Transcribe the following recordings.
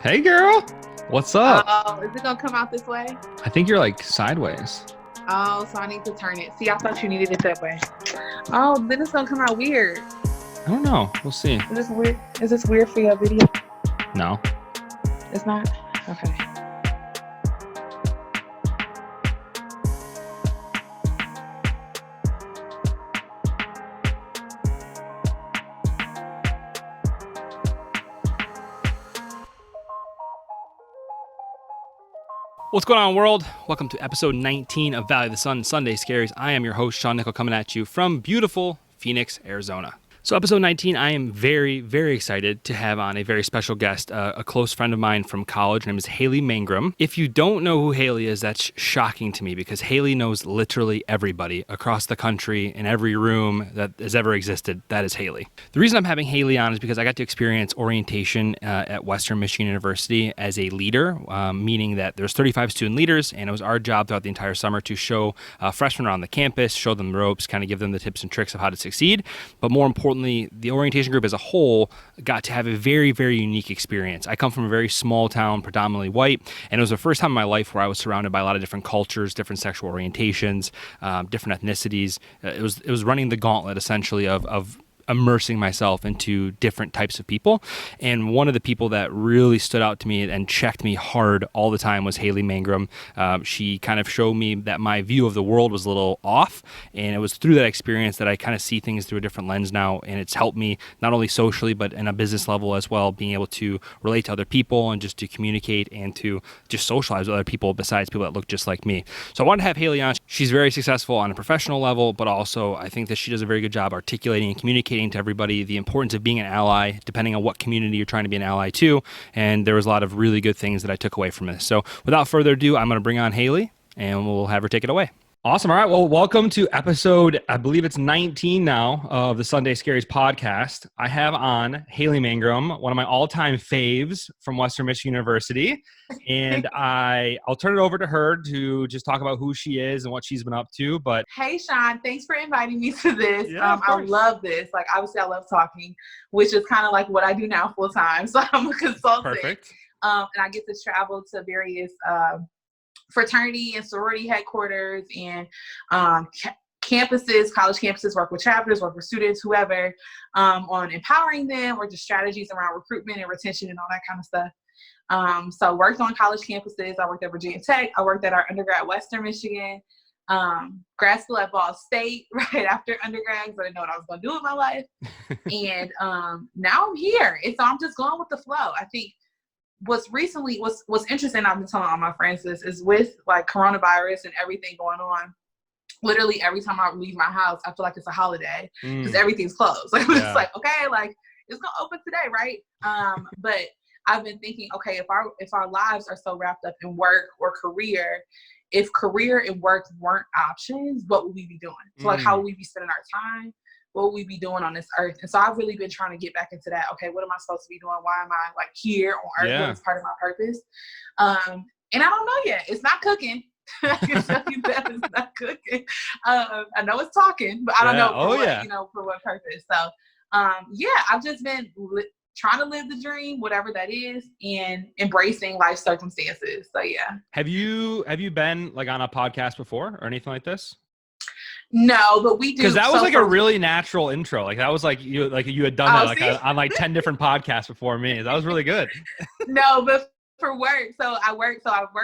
Hey girl, what's up? Oh, is it gonna come out this way? I think you're like sideways. Oh, so I need to turn it. See, I thought you needed it that way. Oh, then it's gonna come out weird. I don't know. We'll see. Is this weird? Is this weird for your video? No. It's not? Okay. What's going on, world? Welcome to episode 19 of Valley of the Sun Sunday Scaries. I am your host, Sean Nickel, coming at you from beautiful Phoenix, Arizona. So episode 19, I am very, very excited to have on a very special guest, a close friend of mine from college. Her name is Hailey Mangrum. If you don't know who Hailey is, that's shocking to me because Hailey knows literally everybody across the country in every room that has ever existed. That is Hailey. The reason I'm having Hailey on is because I got to experience orientation at Western Michigan University as a leader, meaning that there's 35 student leaders, and it was our job throughout the entire summer to show freshmen around the campus, show them the ropes, kind of give them the tips and tricks of how to succeed. But more importantly, the orientation group as a whole got to have a very, very unique experience. I come from a very small town, predominantly white, and it was the first time in my life where I was surrounded by a lot of different cultures, different sexual orientations, different ethnicities. It was running the gauntlet essentially of immersing myself into different types of people. And one of the people that really stood out to me and checked me hard all the time was Hailey Mangrum. She kind of showed me that my view of the world was a little off. And it was through that experience that I kind of see things through a different lens now. And it's helped me not only socially, but in a business level as well, being able to relate to other people and just to communicate and to just socialize with other people besides people that look just like me. So I wanted to have Hailey on. She's very successful on a professional level, but also I think that she does a very good job articulating and communicating to everybody the importance of being an ally, depending on what community you're trying to be an ally to. And there was a lot of really good things that I took away from this. So without further ado, I'm going to bring on Hailey and we'll have her take it away. Awesome. All right. Well, welcome to episode, I believe it's 19 now of the Sunday Scaries podcast. I have on Hailey Mangrum, one of my all-time faves from Western Michigan University. And I'll turn it over to her to just talk about who she is and what she's been up to. But Hey, Sean, thanks for inviting me to this. Yeah, of I course. love this. Like, obviously, I love talking, which is kind of like what I do now full time. So I'm a consultant. Perfect. And I get to travel to various fraternity and sorority headquarters and campuses, college campuses, work with chapters, work with students, whoever, on empowering them or just strategies around recruitment and retention and all that kind of stuff. So worked on college campuses. I worked at Virginia Tech. I worked at our undergrad at Western Michigan, grad school at Ball State right after undergrad because I didn't know what I was going to do with my life. And now I'm here. And so I'm just going with the flow. I think what's interesting, I've been telling all my friends this, is with like coronavirus and everything going on, literally every time I leave my house, I feel like it's a holiday because everything's closed. Like, Yeah. It's like, okay, like it's going to open today, right? But I've been thinking, okay, if our lives are so wrapped up in work or career, if career and work weren't options, what would we be doing? So like, how would we be spending our time? What would we be doing on this earth? And so I've really been trying to get back into that. Okay, what am I supposed to be doing? Why am I like here on earth? Yeah. What is part of my purpose? And I don't know yet. It's not cooking. I can tell you that it's not cooking. I know it's talking, but I don't know for what purpose. So I've just been trying to live the dream, whatever that is, and embracing life circumstances. So yeah. Have you been like on a podcast before or anything like this? No, but we do. Because that was like a really natural intro. Like that was like you had done that like on like 10 different podcasts before me. That was really good. No, but for work, I work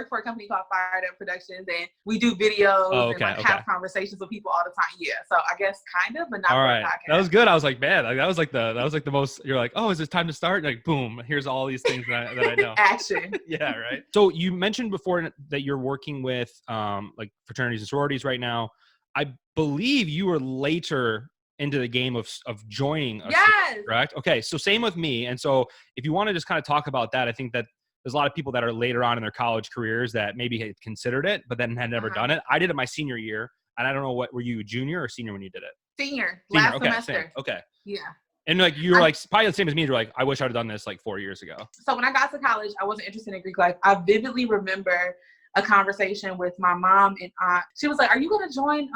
for a company called Fired Up Productions, and we do videos and have conversations with people all the time. Yeah, so I guess kind of, but not all right. For a podcast. That was good. I was like, man, like, that was like the most. You're like, oh, is it time to start? And like, boom, here's all these things that I know. Action. Yeah, right. So you mentioned before that you're working with like fraternities and sororities right now. I believe you were later into the game of joining us, yes. Correct? Okay, so same with me. And so if you want to just kind of talk about that, I think that there's a lot of people that are later on in their college careers that maybe had considered it, but then had never done it. I did it my senior year, and I don't know were you junior or senior when you did it? Senior. Last semester. Same. Okay. Yeah. And like you were like probably the same as me. You're like, I wish I'd have done this like 4 years ago. So when I got to college, I wasn't interested in Greek life. I vividly remember a conversation with my mom and aunt. She was like, "Are you going to join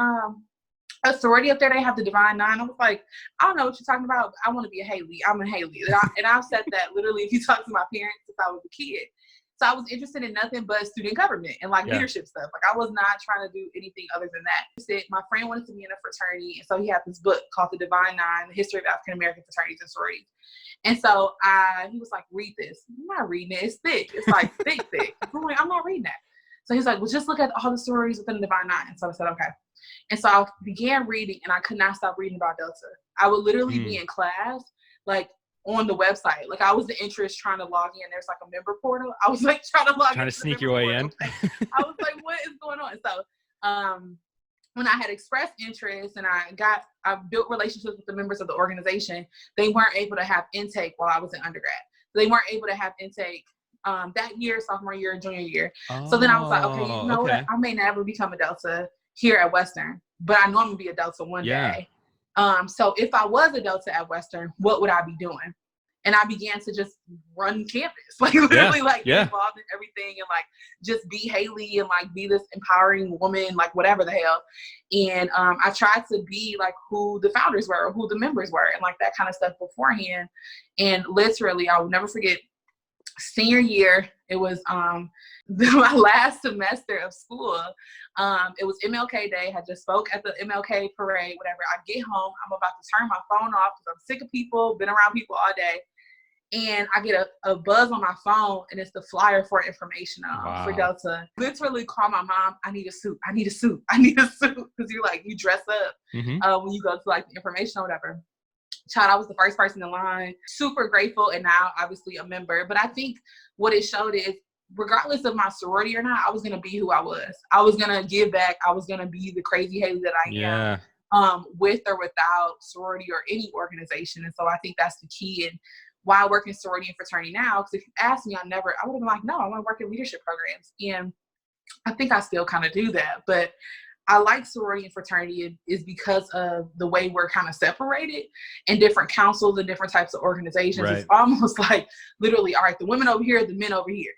a sorority up there. They have the Divine Nine. I was like, I don't know what you're talking about. I want to be a Hailey. I'm a Hailey. And I've said that literally if you talk to my parents since I was a kid. So I was interested in nothing but student government and like leadership stuff. Like I was not trying to do anything other than that. My friend wanted to be in a fraternity. And so he had this book called The Divine Nine, The History of African American Fraternities and Sororities. And so he was like, read this. I'm not reading it. It's thick. It's like thick. I'm like, I'm not reading that. So he's like, well, just look at all the sororities within the Divine Nine. And so I said, okay. And so I began reading, and I could not stop reading about Delta. I would literally be in class, like on the website. Like I was the interest trying to log in. There's like a member portal. I was like trying to sneak your way in. I was like, what is going on? So when I had expressed interest and I built relationships with the members of the organization, they weren't able to have intake while I was in undergrad. They weren't able to have intake that year, sophomore year, junior year. So then I was like, okay, you know what? I may never become a Delta here at Western, but I know I'm gonna be a Delta one day. So if I was a Delta at Western, what would I be doing? And I began to just run campus, like literally get involved in everything and like just be Hailey and like be this empowering woman, like whatever the hell. And I tried to be like who the founders were, or who the members were, and like that kind of stuff beforehand. And literally, I will never forget, senior year, it was my last semester of school. It was MLK Day. I just spoke at the MLK parade, whatever. I get home, I'm about to turn my phone off because I'm sick of people, been around people all day. And I get a buzz on my phone, and it's the flyer for information for Delta. Literally call my mom, I need a suit. Because you dress up when you go to like the information or whatever. Child, I was the first person in line. Super grateful, and now obviously a member. But I think what it showed is, regardless of my sorority or not, I was gonna be who I was. I was gonna give back. I was gonna be the crazy Hailey that I am, with or without sorority or any organization. And so I think that's the key. And why I work in sorority and fraternity now, because if you asked me, I would have been like, no, I want to work in leadership programs. And I think I still kind of do that. But I like sorority and fraternity is because of the way we're kind of separated in different councils and different types of organizations. Right. It's almost like literally, all right, the women over here, the men over here.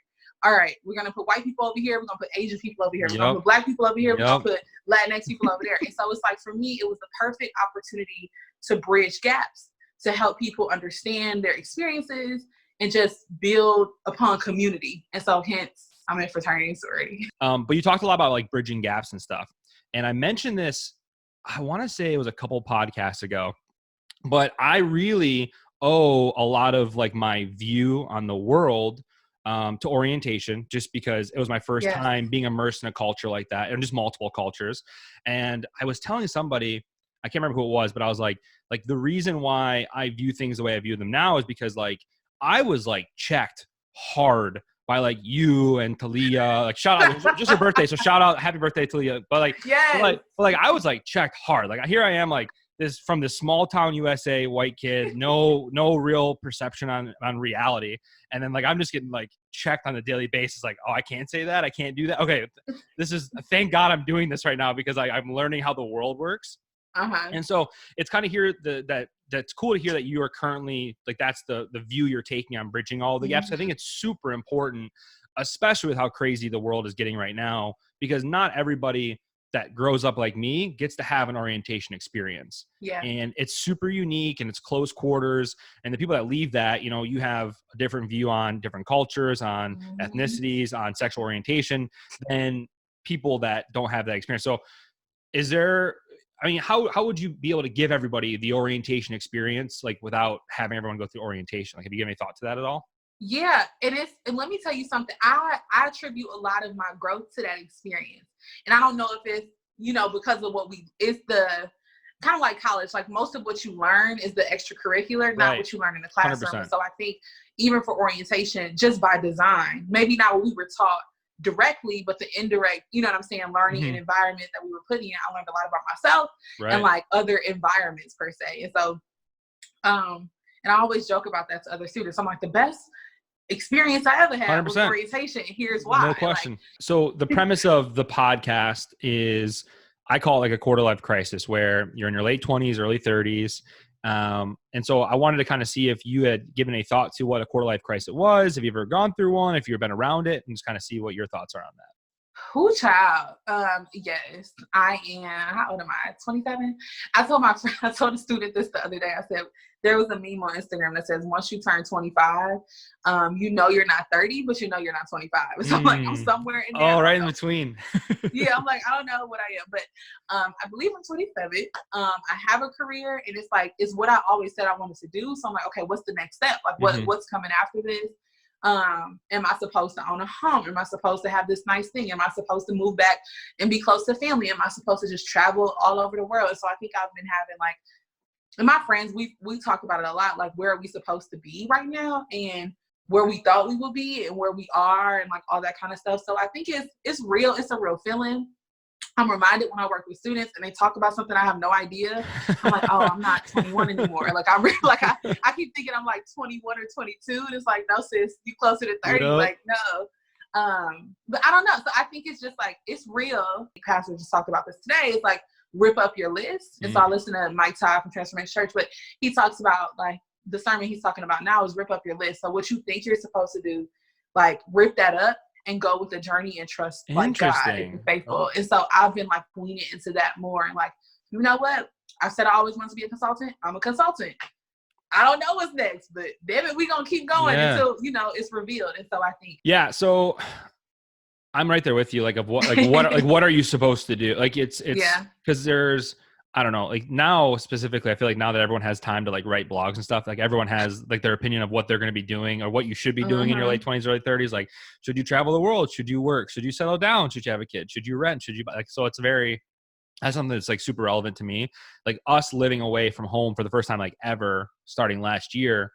All right, we're going to put white people over here. We're going to put Asian people over here. We're going to put Black people over here. We're going to put Latinx people over there. And so it's like, for me, it was the perfect opportunity to bridge gaps, to help people understand their experiences and just build upon community. And so hence, I'm in fraternity and sorority. But you talked a lot about like bridging gaps and stuff. And I mentioned this, I want to say it was a couple podcasts ago, but I really owe a lot of like my view on the world to orientation, just because it was my first time being immersed in a culture like that, and just multiple cultures. And I was telling somebody, I can't remember who it was, but I was like the reason why I view things the way I view them now is because like I was like checked hard by like you and Talia, like shout out, just her birthday. So shout out, happy birthday, Talia. But like I was like checked hard. Like here I am, like from this small town USA white kid, no real perception on reality. And then like, I'm just getting like checked on a daily basis. Like, oh, I can't say that. I can't do that. Okay. Thank God I'm doing this right now, because I'm learning how the world works. And so it's kind of here that's cool to hear that you are currently like, that's the view you're taking on bridging all the gaps. I think it's super important, especially with how crazy the world is getting right now, because not everybody that grows up like me gets to have an orientation experience. And it's super unique, and it's close quarters. And the people that leave that, you have a different view on different cultures, on ethnicities, on sexual orientation than people that don't have that experience. So how would you be able to give everybody the orientation experience, like without having everyone go through orientation? Like, have you given any thought to that at all? Yeah, and let me tell you something. I attribute a lot of my growth to that experience. And I don't know if it's, because of it's the kind of like college, like most of what you learn is the extracurricular, not what you learn in the classroom. 100%. So I think even for orientation, just by design, maybe not what we were taught directly, but the indirect, learning and environment that we were putting in, I learned a lot about myself and like other environments per se. And so, and I always joke about that to other students. I'm like, the best experience I ever had 100%. Was orientation, and here's why. No question. So the premise of the podcast is, I call it like a quarter life crisis, where you're in your late 20s, early 30s. And so I wanted to kind of see if you had given a thought to what a quarter life crisis was, if you've ever gone through one, if you've been around it, and just kind of see what your thoughts are on that. Who child? Yes, I am. How old am I? 27. I told my friend, I told a student this the other day. I said there was a meme on Instagram that says once you turn 25, you know you're not 30, but you know you're not 25. So I'm like, I'm somewhere in there. Oh, right in between. Yeah, I'm like, I don't know what I am, but I believe I'm 27. I have a career, and it's like it's what I always said I wanted to do. So I'm like, okay, what's the next step? Like, what's coming after this? Am I supposed to own a home? Am I supposed to have this nice thing? Am I supposed to move back and be close to family? Am I supposed to just travel all over the world? So I think I've been having like, and my friends, we talk about it a lot, like where are we supposed to be right now, and where we thought we would be, and where we are, and like all that kind of stuff. So I think it's real. It's a real feeling. I'm reminded when I work with students and they talk about something I have no idea. I'm like, oh, I'm not 21 anymore. Like I really, like I keep thinking I'm like 21 or 22, and it's like, no, sis, you closer to 30. Yep. Like no. But I don't know. So I think it's just like it's real. The pastor just talked about this today. It's like rip up your list. And so I listen to Mike Todd from Transformation Church, but he talks about like the sermon he's talking about now is rip up your list. So what you think you're supposed to do, like rip that up and go with the journey and trust like God is faithful. And so I've been like leaning into that more and like, you know what? I said I always wanted to be a consultant. I'm a consultant. I don't know what's next, but damn it, we gonna keep going until it's revealed. And so I think so I'm right there with you. Like what are you supposed to do? Like it's because there's I don't know, like now specifically, I feel like now that everyone has time to like write blogs and stuff, like everyone has like their opinion of what they're going to be doing or what you should be doing in your late 20s, early 30s. Like, should you travel the world? Should you work? Should you settle down? Should you have a kid? Should you rent? Should you buy? Like, so that's something that's like super relevant to me. Like us living away from home for the first time, like ever starting last year.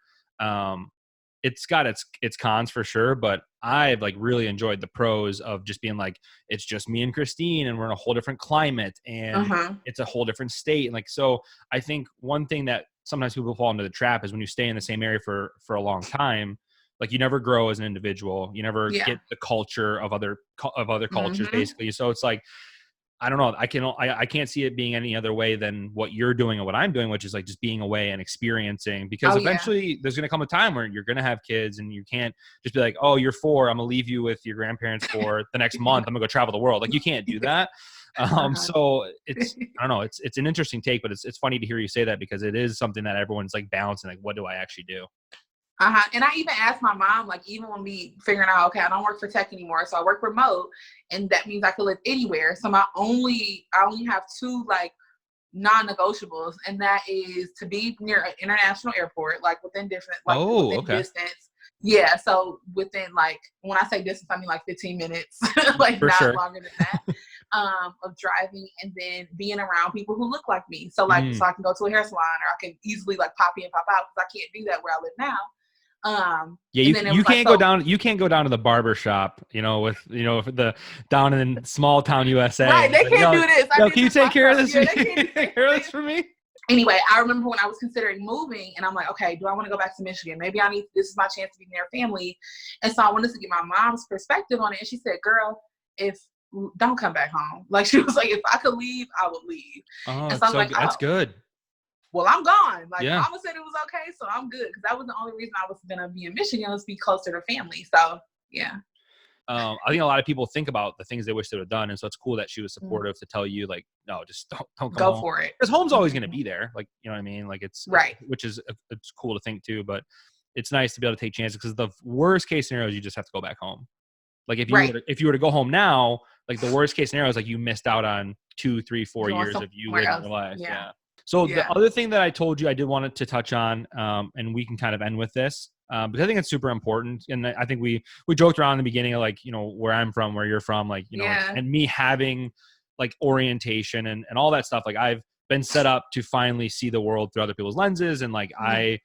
It's got its cons for sure, but I've like really enjoyed the pros of just being like, it's just me and Christine and we're in a whole different climate and it's a whole different state. And like, so I think one thing that sometimes people fall into the trap is when you stay in the same area for a long time, like you never grow as an individual, you never get the culture of other cultures basically. So it's like, I don't know. I can't see it being any other way than what you're doing and what I'm doing, which is like just being away and experiencing, because eventually there's going to come a time where you're going to have kids and you can't just be like, oh, you're 4. I'm going to leave you with your grandparents for the next month. I'm gonna go travel the world. Like you can't do that. So it's, I don't know. It's an interesting take, but it's funny to hear you say that because it is something that everyone's like balancing. Like, what do I actually do? And I even asked my mom, like, even when we figuring out, okay, I don't work for tech anymore, so I work remote, and that means I could live anywhere. So I only have 2 like non-negotiables, and that is to be near an international airport, like within distance. Yeah, so within like when I say distance, I mean like 15 minutes, like not longer than that, of driving, and then being around people who look like me. So like, so I can go to a hair salon, or I can easily like pop in, pop out, because I can't do that where I live now. You can't go down to the barber shop, with the down in small town USA. Right, they can't do this. Can you take care of this? Take care of this for me? Anyway, I remember when I was considering moving, and I'm like, okay, do I want to go back to Michigan? Maybe this is my chance to be near family. And so I wanted to get my mom's perspective on it. And she said, girl, don't come back home. Like, she was like, if I could leave, I would leave. And so I was like, that's good. Well, I'm gone. Like, Mama said it was okay, so I'm good. Because that was the only reason I was going to be in Michigan, was be closer to family. So, yeah. I think a lot of people think about the things they wish they would have done. And so it's cool that she was supportive to tell you, like, no, just don't come go home. for it. Because home's always going to be there. Like, you know what I mean? Like, it's right. Which is, it's cool to think too, but it's nice to be able to take chances, because the worst case scenario is you just have to go back home. Like if you were to go home now, like the worst case scenario is like you missed out on 2, 3, 4 years of you living your life. Yeah. So the other thing that I told you I did want to touch on, and we can kind of end with this, because I think it's super important. And I think we joked around in the beginning of like, where I'm from, where you're from, like, and me having like orientation and all that stuff. Like I've been set up to finally see the world through other people's lenses. And like, I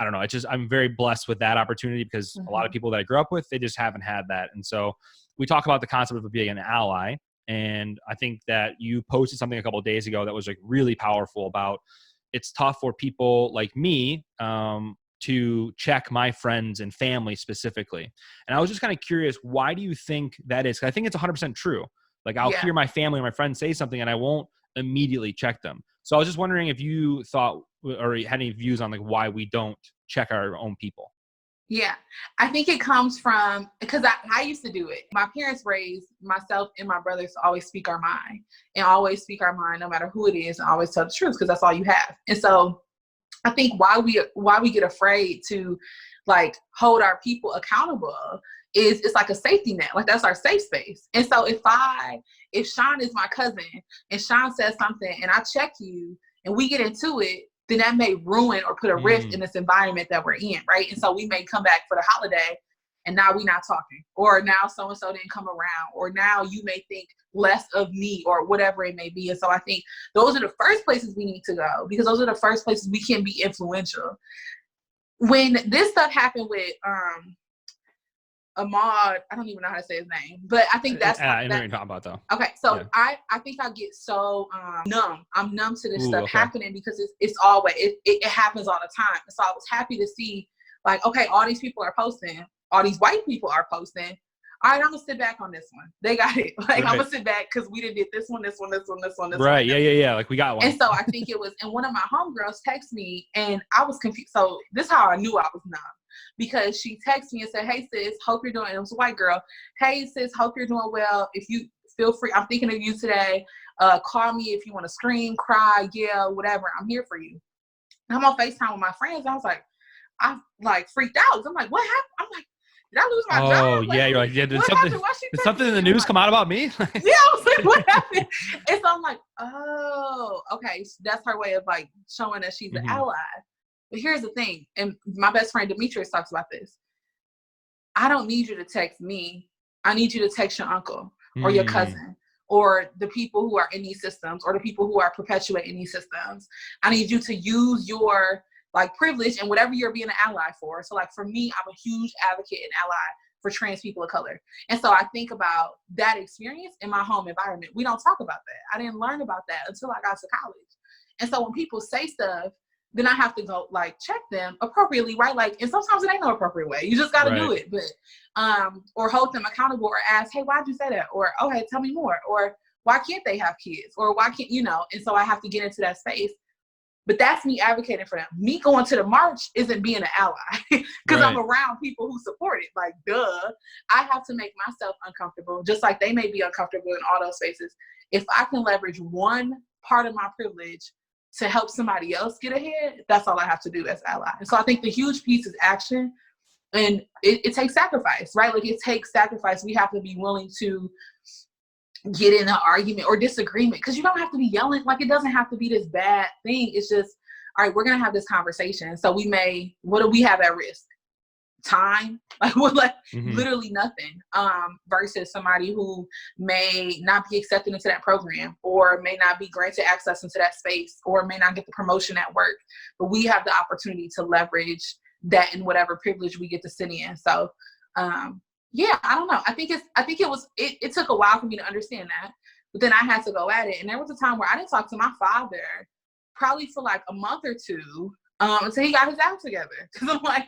don't know, I'm very blessed with that opportunity, because a lot of people that I grew up with, they just haven't had that. And so we talk about the concept of being an ally. And I think that you posted something a couple of days ago that was like really powerful about, it's tough for people like me to check my friends and family specifically. And I was just kind of curious, why do you think that is? 'Cause I think it's 100% true. Like I'll hear my family or my friends say something and I won't immediately check them. So I was just wondering if you thought or had any views on like why we don't check our own people. Yeah, I think it comes from, because I used to do it. My parents raised myself and my brothers to always speak our mind, and always speak our mind no matter who it is, and always tell the truth because that's all you have. And so I think why we get afraid to like hold our people accountable is it's like a safety net. Like that's our safe space. And so if Sean is my cousin and Sean says something and I check you and we get into it, then that may ruin or put a rift in this environment that we're in, right? And so we may come back for the holiday and now we're not talking, or now so-and-so didn't come around, or now you may think less of me, or whatever it may be. And so I think those are the first places we need to go, because those are the first places we can be influential. When this stuff happened with Ahmad, I don't even know how to say his name, but I think that's I know what you're talking about though. Okay, so yeah. I think I get so numb. I'm numb to this stuff happening because it's always it happens all the time. So I was happy to see, like, okay, all these people are posting, all these white people are posting. All right, I'm gonna sit back on this one. They got it. Like right. I'm gonna sit back because we did this one. Right? Yeah. Like we got one. And so I think it was, and one of my homegirls texted me, and I was confused. So this is how I knew I was numb, because she texted me and said, "Hey sis, hope you're doing." It was a white girl. "Hey sis, hope you're doing well. If you feel free, I'm thinking of you today. Call me if you want to scream, cry, yell, whatever. I'm here for you." And I'm on FaceTime with my friends. I was like, I like freaked out. I'm like, what happened? I'm like, did I lose my job? Oh, yeah. You're like, yeah, did something in the news come out about me? Yeah, I was like, what happened? And so I'm like, oh, okay. So that's her way of like showing that she's an ally. But here's the thing, and my best friend Demetrius talks about this. I don't need you to text me. I need you to text your uncle or your cousin or the people who are in these systems or the people who are perpetuating these systems. I need you to use your like privilege and whatever you're being an ally for. So like for me, I'm a huge advocate and ally for trans people of color. And so I think about that experience in my home environment. We don't talk about that. I didn't learn about that until I got to college. And so when people say stuff, then I have to go like check them appropriately, right? Like, and sometimes it ain't no appropriate way. You just got to do it. But, or hold them accountable or ask, hey, why'd you say that? Or, okay, tell me more. Or why can't they have kids? Or why can't, and so I have to get into that space. But that's me advocating for them. Me going to the march isn't being an ally because I'm around people who support it. Like, duh. I have to make myself uncomfortable, just like they may be uncomfortable in all those spaces. If I can leverage one part of my privilege to help somebody else get ahead, that's all I have to do as ally. And so I think the huge piece is action, and it takes sacrifice, right? Like it takes sacrifice. We have to be willing to get in an argument or disagreement, because you don't have to be yelling. Like it doesn't have to be this bad thing. It's just, all right, we're going to have this conversation. So what do we have at risk? Time, like what, like literally nothing, versus somebody who may not be accepted into that program or may not be granted access into that space or may not get the promotion at work. But we have the opportunity to leverage that in whatever privilege we get to sit in. So yeah, I don't know. I think it took a while for me to understand that, but then I had to go at it. And there was a time where I didn't talk to my father probably for like a month or two until he got his act together. Because I'm like,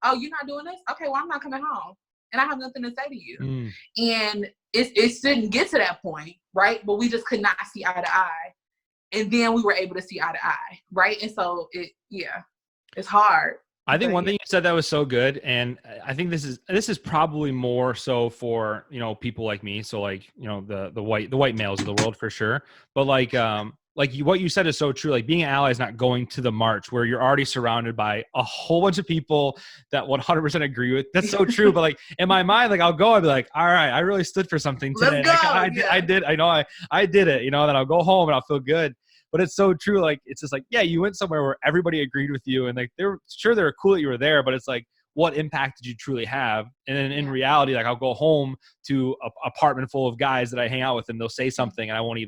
oh, you're not doing this? Okay, well, I'm not coming home. And I have nothing to say to you. And it didn't get to that point, right? But we just could not see eye to eye. And then we were able to see eye to eye, right? And so it's hard. I think one thing you said that was so good, and I think this is probably more so for people like me, so like the white males of the world for sure. But like what you said is so true. Like being an ally is not going to the march where you're already surrounded by a whole bunch of people that 100% agree with. That's so true. But like in my mind, like I'll go, I'll be like, all right, I really stood for something today. Let's go. I did. I know I did it. Then I'll go home and I'll feel good. But it's so true. Like, it's just like, yeah, you went somewhere where everybody agreed with you and like, they were cool that you were there, but it's like, what impact did you truly have? And then in reality, like I'll go home to an apartment full of guys that I hang out with and they'll say something and I'll be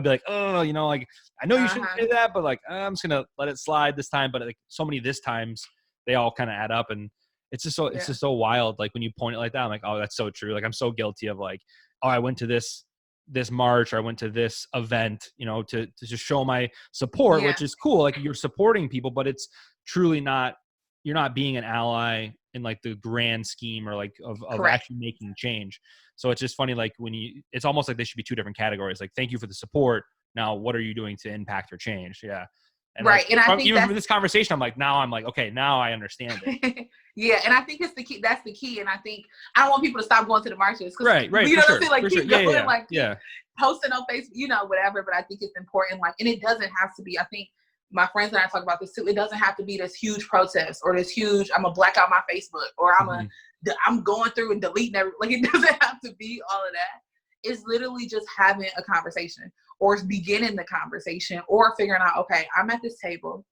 like, oh, like, I know you shouldn't say that, but like, I'm just going to let it slide this time. But like so many this times they all kind of add up, and it's just so wild. Like when you point it like that, I'm like, oh, that's so true. Like I'm so guilty of like, oh, I went to this march or I went to this event, to just show my support, which is cool. Like you're supporting people, but it's truly not, you're not being an ally in like the grand scheme or like of actually making change. So it's just funny. Like it's almost like they should be two different categories. Like, thank you for the support. Now, what are you doing to impact or change? Yeah. And like, Right. And I think even that's from this conversation, I'm like, okay, now I understand it. yeah, and I think it's the key. That's the key. And I think I don't want people to stop going to the marches because Right, you for know what I'm sure, saying. Like for sure. keep Yeah, going, like keep yeah. posting on Facebook, you know, whatever. But I think it's important. Like, and it doesn't have to be. I think my friends and I talk about this too. It doesn't have to be this huge protest or this huge. I'm gonna black out my Facebook or I'm going through and deleting every. Like it doesn't have to be all of that. It's literally just having a conversation or beginning the conversation or figuring out, okay, I'm at this table.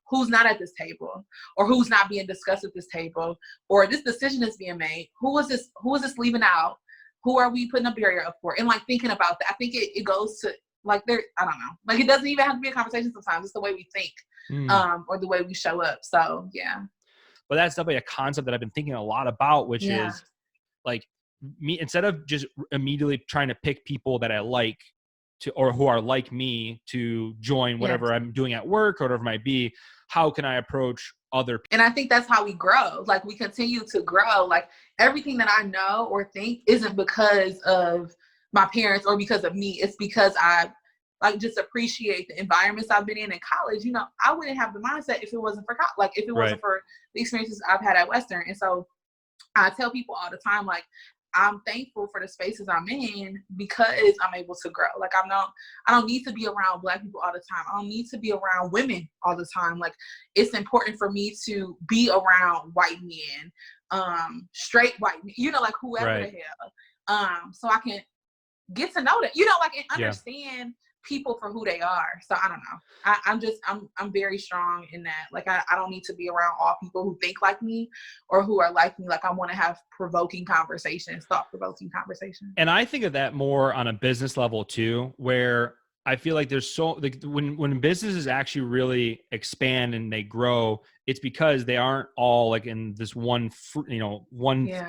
Who's not at this table or who's not being discussed at this table or this decision is being made. Who is this leaving out? Who are we putting a barrier up for? And like thinking about that, I think it goes to like there, I don't know. Like it doesn't even have to be a conversation sometimes. It's the way we think or the way we show up. So yeah. But that's definitely a concept that I've been thinking a lot about, which is like me, instead of just immediately trying to pick people that I like to, or who are like me to join whatever I'm doing at work or whatever it might be, how can I approach other people? And I think that's how we grow. Like we continue to grow. Like everything that I know or think isn't because of my parents or because of me. It's because I like just appreciate the environments I've been in college. You know, I wouldn't have the mindset if it wasn't for like if it wasn't for the experiences I've had at Western. And so I tell people all the time, like, I'm thankful for the spaces I'm in because I'm able to grow. Like I don't need to be around Black people all the time. I don't need to be around women all the time. Like it's important for me to be around white men, straight white men, you know, like whoever the hell. So I can get to know them, you know, like and understand people for who they are. So I don't know. I'm very strong in that. Like I don't need to be around all people who think like me or who are like me. Like I want to have provoking conversations, thought-provoking conversations. And I think of that more on a business level too, where I feel like there's so like when businesses actually really expand and they grow, it's because they aren't all like in this one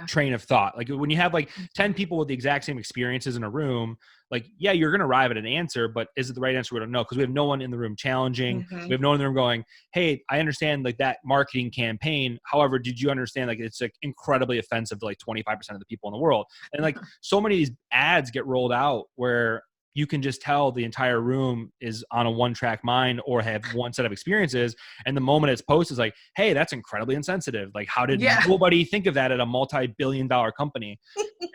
train of thought. Like when you have like 10 people with the exact same experiences in a room, like, yeah, you're going to arrive at an answer, but is it the right answer? We don't know because we have no one in the room challenging. We have no one in the room going, hey, I understand like that marketing campaign. However, did you understand like it's like incredibly offensive to like 25% of the people in the world? And like so many of these ads get rolled out where you can just tell the entire room is on a one-track mind or have one set of experiences. And the moment it's posted is like, hey, that's incredibly insensitive. Like, how did nobody think of that at a multi-billion-dollar company?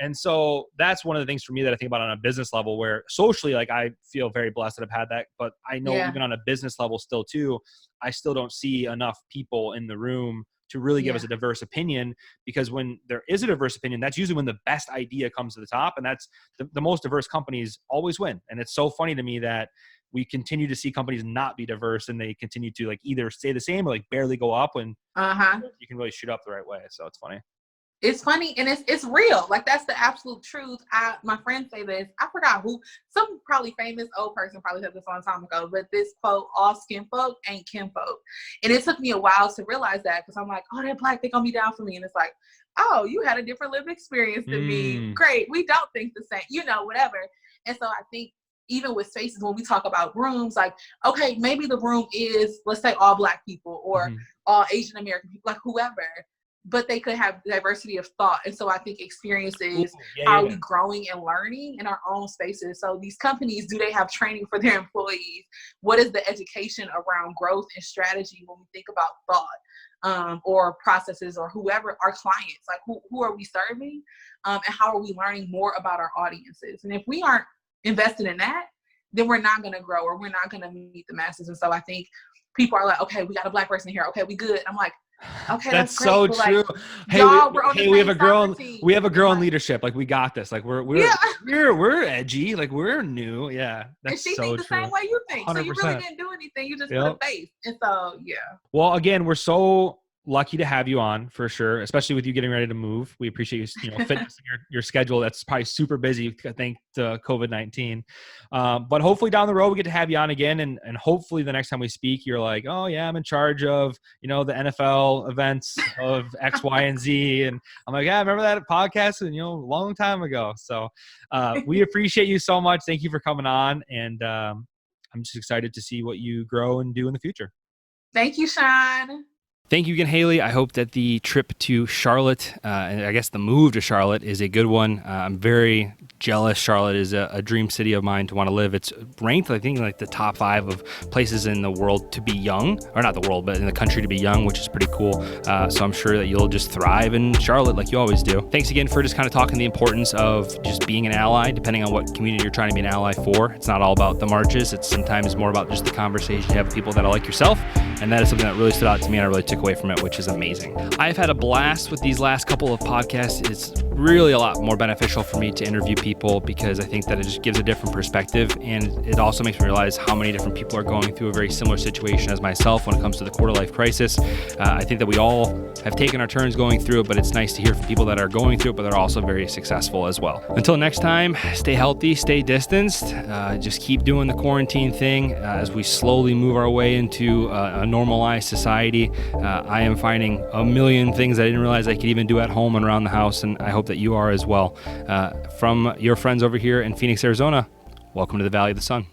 And so that's one of the things for me that I think about on a business level where socially, like I feel very blessed that I've had that, but I know even on a business level still too, I still don't see enough people in the room to really give us a diverse opinion, because when there is a diverse opinion, that's usually when the best idea comes to the top, and that's the most diverse companies always win. And it's so funny to me that we continue to see companies not be diverse and they continue to like either stay the same or like barely go up when you can really shoot up the right way. So it's funny. It's funny and it's real. Like that's the absolute truth. My friends say this. I forgot who. Some probably famous old person probably said this a long time ago. But this quote: "All skin folk ain't kin folk." And it took me a while to realize that because I'm like, "Oh, that Black they gonna be down for me." And it's like, "Oh, you had a different lived experience than me. Great. We don't think the same. You know, whatever." And so I think even with spaces when we talk about rooms, like, okay, maybe the room is let's say all Black people or all Asian American people, like whoever. But they could have diversity of thought. And so I think experiences, how are we growing and learning in our own spaces? So these companies, do they have training for their employees? What is the education around growth and strategy when we think about thought or processes or whoever, our clients, like who are we serving? And how are we learning more about our audiences? And if we aren't invested in that, then we're not going to grow or we're not going to meet the masses. And so I think people are like, okay, we got a Black person here. Okay, we good. I'm like, okay, that's great. So true. Like, hey, we have a girl. We have a girl in leadership. Like we got this. Like we're edgy. Like we're new. Yeah, that's so true. And she thinks the same way you think. 100%. So you really didn't do anything. You just put a face. And so Well, again, we're so lucky to have you on for sure, especially with you getting ready to move. We appreciate you fitness your schedule. That's probably super busy, thanks to COVID-19. But hopefully down the road, we get to have you on again. And hopefully the next time we speak, you're like, oh yeah, I'm in charge of, the NFL events of X, Y, and Z. And I'm like, yeah, I remember that podcast and, a long time ago. So we appreciate you so much. Thank you for coming on. And I'm just excited to see what you grow and do in the future. Thank you, Sean. Thank you again, Hailey. I hope that the trip to Charlotte, and I guess the move to Charlotte, is a good one. I'm very jealous. Charlotte is a dream city of mine to want to live. It's ranked, I think, like the top 5 of places in the world to be young, or not the world, but in the country to be young, which is pretty cool. So I'm sure that you'll just thrive in Charlotte like you always do. Thanks again for just kind of talking the importance of just being an ally, depending on what community you're trying to be an ally for. It's not all about the marches. It's sometimes more about just the conversation you have with people that are like yourself. And that is something that really stood out to me and I really took away from it, which is amazing. I've had a blast with these last couple of podcasts. It's really a lot more beneficial for me to interview people because I think that it just gives a different perspective, and it also makes me realize how many different people are going through a very similar situation as myself when it comes to the quarter-life crisis. I think that we all have taken our turns going through it, but it's nice to hear from people that are going through it, but they're also very successful as well. Until next time, stay healthy, stay distanced, just keep doing the quarantine thing as we slowly move our way into a normalized society. I am finding a million things I didn't realize I could even do at home and around the house, and I hope that you are as well. From your friends over here in Phoenix, Arizona, welcome to the Valley of the Sun.